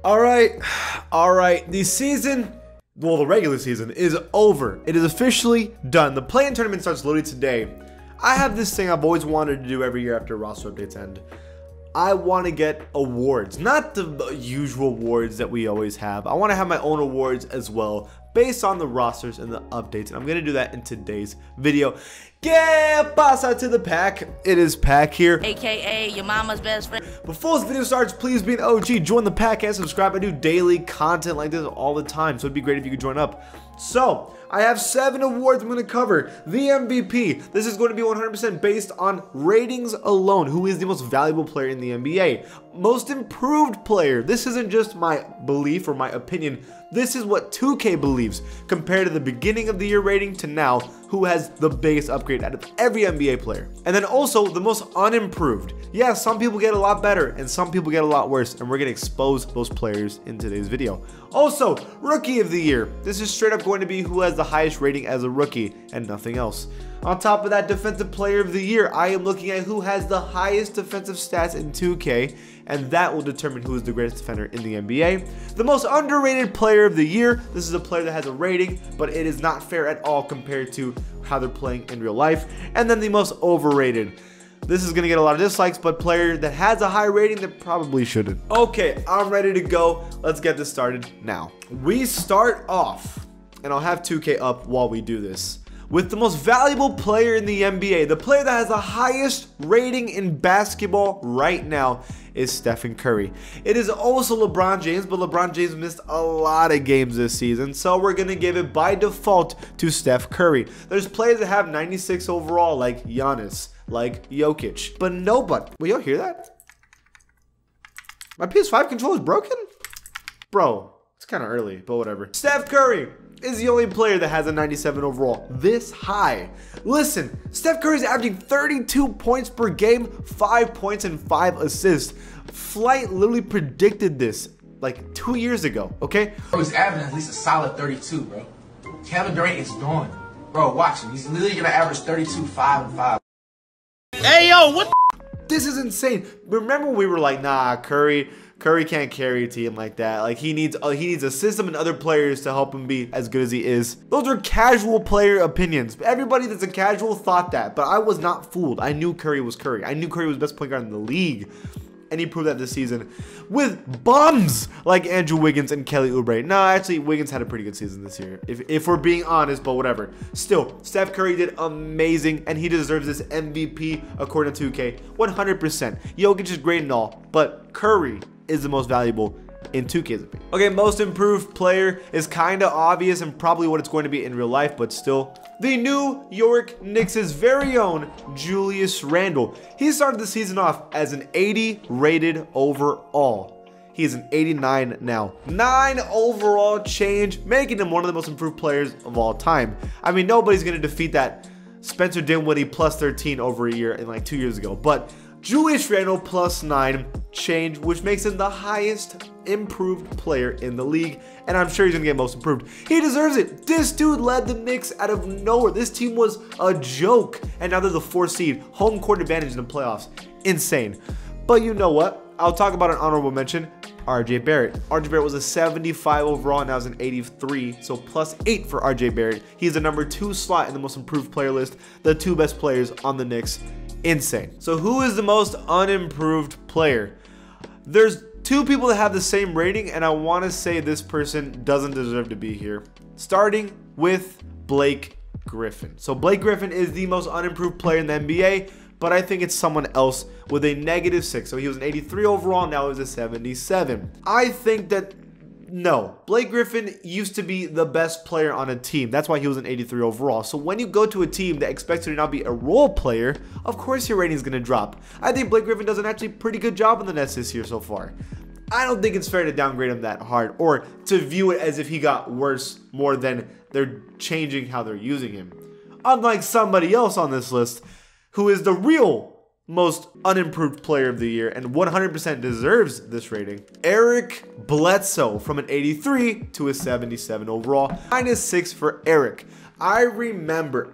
All right. The season, well, the regular season is over. It is officially done. The play-in tournament starts literally today. I have this thing I've always wanted to do every year after roster updates end. I want to get awards, not the usual awards that we always have. I want to have my own awards as well, based on the rosters and the updates. And I'm going to do that in today's video. ¿Qué pasa to the pack? It is Pack here, AKA your mama's best friend. Before this video starts, please be an OG, join the pack and subscribe. I do daily content like this all the time, so it'd be great if you could join up. So, I have 7 awards I'm going to cover. The MVP. This is going to be 100% based on ratings alone. Who is the most valuable player in the NBA? Most improved player. This isn't just my belief or my opinion. This is what 2K believes compared to the beginning of the year rating to now, who has the biggest upgrade out of every NBA player. And then also the most unimproved. Yeah, some people get a lot better and some people get a lot worse, and we're going to expose those players in today's video. Also, Rookie of the Year. This is straight up going to be who has the highest rating as a rookie and nothing else. On top of that, Defensive Player of the Year, I am looking at who has the highest defensive stats in 2K, and that will determine who is the greatest defender in the NBA. The most underrated Player of the Year, this is a player that has a rating, but it is not fair at all compared to how they're playing in real life. And then the most overrated. This is going to get a lot of dislikes, but player that has a high rating that probably shouldn't. Okay, I'm ready to go. Let's get this started now. We start off, and I'll have 2K up while we do this, with the most valuable player in the NBA. The player that has the highest rating in basketball right now is Stephen Curry. It is also LeBron James, but LeBron James missed a lot of games this season, so we're going to give it by default to Steph Curry. There's players that have 96 overall, like Giannis, like Jokic, but nobody. Will y'all hear that? My PS5 controller is broken? Bro, it's kind of early, but whatever. Steph Curry is the only player that has a 97 overall this high. Listen, Steph Curry is averaging 32 points per game, 5 points and 5 assists. Flight literally predicted this like 2 years ago, okay? Bro, he's averaging at least a solid 32, bro. Kevin Durant is gone. Bro, watch him. He's literally gonna average 32, 5, and 5. Hey yo, what? This is insane. Remember we were like, nah, Curry can't carry a team like that. Like he needs a system and other players to help him be as good as he is. Those are casual player opinions. Everybody that's a casual thought that, but I was not fooled. I knew Curry was Curry. I knew Curry was the best point guard in the league. And he proved that this season with bums like Andrew Wiggins and Kelly Oubre. No, actually, Wiggins had a pretty good season this year, if we're being honest, but whatever. Still, Steph Curry did amazing, and he deserves this MVP according to 2K, 100%. Jokic is great and all, but Curry is the most valuable in 2K's opinion. Okay, most improved player is kind of obvious and probably what it's going to be in real life, but still. The New York Knicks' very own Julius Randle. He started the season off as an 80 rated overall. He is an 89 now. 9 overall change, making him one of the most improved players of all time. I mean, nobody's going to defeat that Spencer Dinwiddie plus 13 over a year in like 2 years ago, but Julius Randle plus 9 change, which makes him the highest improved player in the league, and I'm sure he's gonna get most improved. He deserves it. This dude led the Knicks out of nowhere. This team was a joke, and now they're the 4th seed, home court advantage in the playoffs. Insane. But you know what? I'll talk about an honorable mention. RJ Barrett. RJ Barrett was a 75 overall, and now is an 83, so plus 8 for RJ Barrett. He's the number 2 slot in the most improved player list, the 2 best players on the Knicks. Insane. So who is the most unimproved player? There's 2 people that have the same rating, and I want to say this person doesn't deserve to be here. Starting with Blake Griffin. So Blake Griffin is the most unimproved player in the NBA, but I think it's someone else with a -6. So he was an 83 overall, now he's a 77. I think that no, Blake Griffin used to be the best player on a team. That's why he was an 83 overall. So when you go to a team that expects you to now be a role player, of course your rating is going to drop. I think Blake Griffin does an actually pretty good job in the Nets this year so far. I don't think it's fair to downgrade him that hard or to view it as if he got worse more than they're changing how they're using him. Unlike somebody else on this list who is the real most unimproved player of the year and 100% deserves this rating, Eric Bledsoe, from an 83 to a 77 overall, -6 for Eric. I remember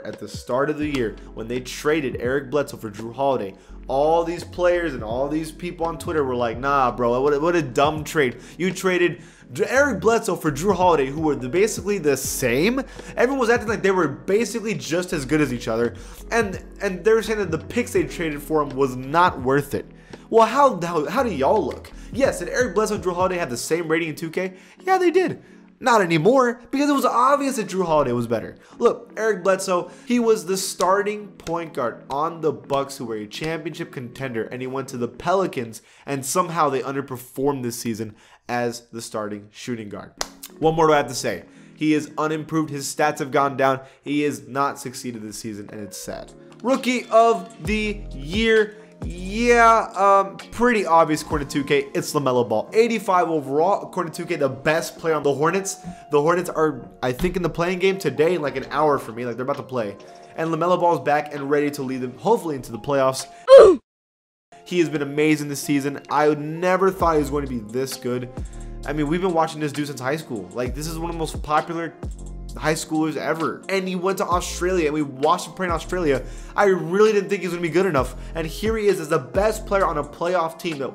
at the start of the year when they traded Eric Bledsoe for Drew Holiday, all these players and all these people on Twitter were like, nah, bro, what a dumb trade. You traded Eric Bledsoe for Jrue Holiday, who were basically the same. Everyone was acting like they were basically just as good as each other, and they were saying that the picks they traded for him was not worth it. Well, how do y'all look? Yes, did Eric Bledsoe and Jrue Holiday have the same rating in 2K? Yeah, they did. Not anymore, because it was obvious that Jrue Holiday was better. Look, Eric Bledsoe, he was the starting point guard on the Bucks, who were a championship contender, and he went to the Pelicans, and somehow they underperformed this season as the starting shooting guard. What more do I have to say? He is unimproved. His stats have gone down. He has not succeeded this season, and it's sad. Rookie of the year. Yeah, pretty obvious according to 2K, it's LaMelo Ball. 85 overall, according to 2K, the best player on the Hornets. The Hornets are, I think, in the playing game today in like an hour for me, like they're about to play. And LaMelo Ball is back and ready to lead them, hopefully, into the playoffs. He has been amazing this season. I never thought he was going to be this good. I mean, we've been watching this dude since high school. Like, this is one of the most popular high schoolers ever, and he went to Australia, and we watched him play in Australia. I really didn't think he was gonna be good enough, and here he is as the best player on a playoff team. Though,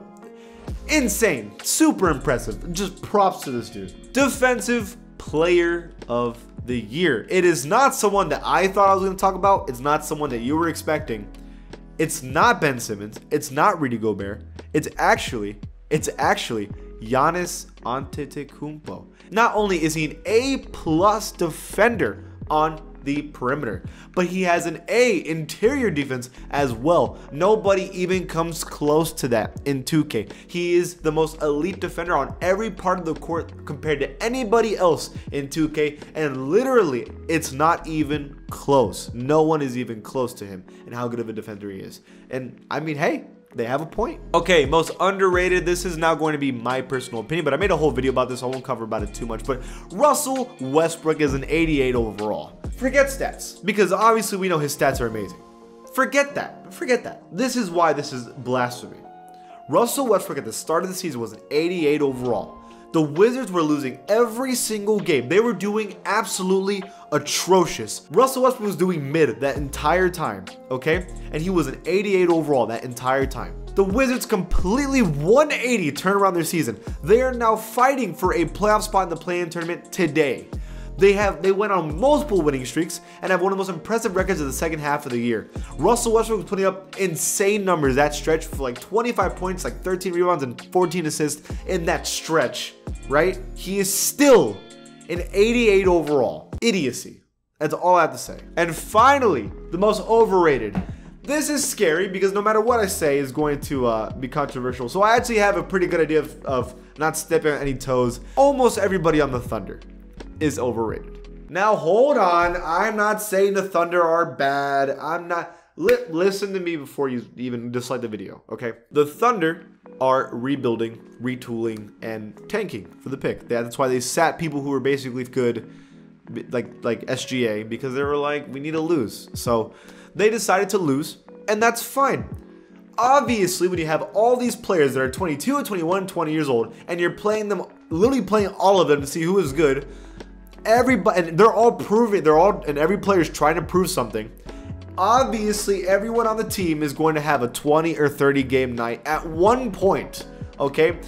insane, super impressive. Just props to this dude. Defensive player of the year. It is not someone that I thought I was gonna talk about. It's not someone that you were expecting. It's not Ben Simmons. It's not Rudy Gobert. It's actually Giannis Antetokounmpo. Not only is he an A+ defender on the perimeter, but he has an A interior defense as well. Nobody even comes close to that in 2K. He is the most elite defender on every part of the court compared to anybody else in 2K, and literally it's not even close. No one is even close to him and how good of a defender he is. And I mean, hey, they have a point. Okay, most underrated. This is now going to be my personal opinion, but I made a whole video about this, so I won't cover about it too much. But Russell Westbrook is an 88 overall. Forget stats, because obviously we know his stats are amazing. Forget that. Forget that. This is why this is blasphemy. Russell Westbrook at the start of the season was an 88 overall. The Wizards were losing every single game. They were doing absolutely atrocious. Russell Westbrook was doing mid that entire time, okay? And he was an 88 overall that entire time. The Wizards completely 180 turn around their season. They are now fighting for a playoff spot in the play-in tournament today. They went on multiple winning streaks and have one of the most impressive records of the second half of the year. Russell Westbrook was putting up insane numbers that stretch for like 25 points, like 13 rebounds and 14 assists in that stretch, right? He is still an 88 overall. Idiocy. That's all I have to say. And finally, the most overrated. This is scary because no matter what I say is going to be controversial. So I actually have a pretty good idea of not stepping on any toes. Almost everybody on the Thunder is overrated. Now hold on, I'm not saying the Thunder are bad. I'm not. Listen to me before you even dislike the video, okay? The Thunder are rebuilding, retooling, and tanking for the pick. That's why they sat people who were basically good, like SGA, because they were like, we need to lose. So they decided to lose, and that's fine. Obviously, when you have all these players that are 22 and 21, 20 years old, and you're playing them, literally playing all of them to see who is good, everybody, and they're all proving, and every player is trying to prove something. Obviously, everyone on the team is going to have a 20 or 30 game night at one point, okay?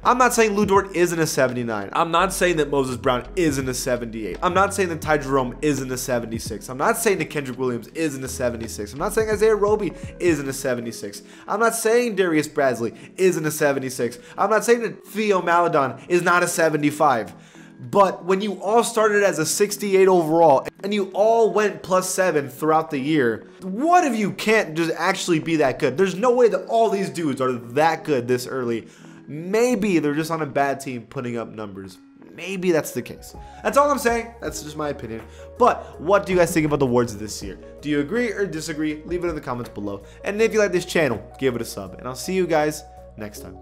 I'm not saying Lou Dort isn't a 79. I'm not saying that Moses Brown isn't a 78. I'm not saying that Ty Jerome isn't a 76. I'm not saying that Kendrick Williams isn't a 76. I'm not saying Isaiah Roby isn't a 76. I'm not saying Darius Bradley isn't a 76. I'm not saying that Theo Maledon is not a 75. But when you all started as a 68 overall and you all went +7 throughout the year, what if you can't just actually be that good? There's no way that all these dudes are that good this early. Maybe they're just on a bad team putting up numbers. Maybe that's the case. That's all I'm saying. That's just my opinion. But what do you guys think about the awards this year? Do you agree or disagree? Leave it in the comments below. And if you like this channel, give it a sub. And I'll see you guys next time.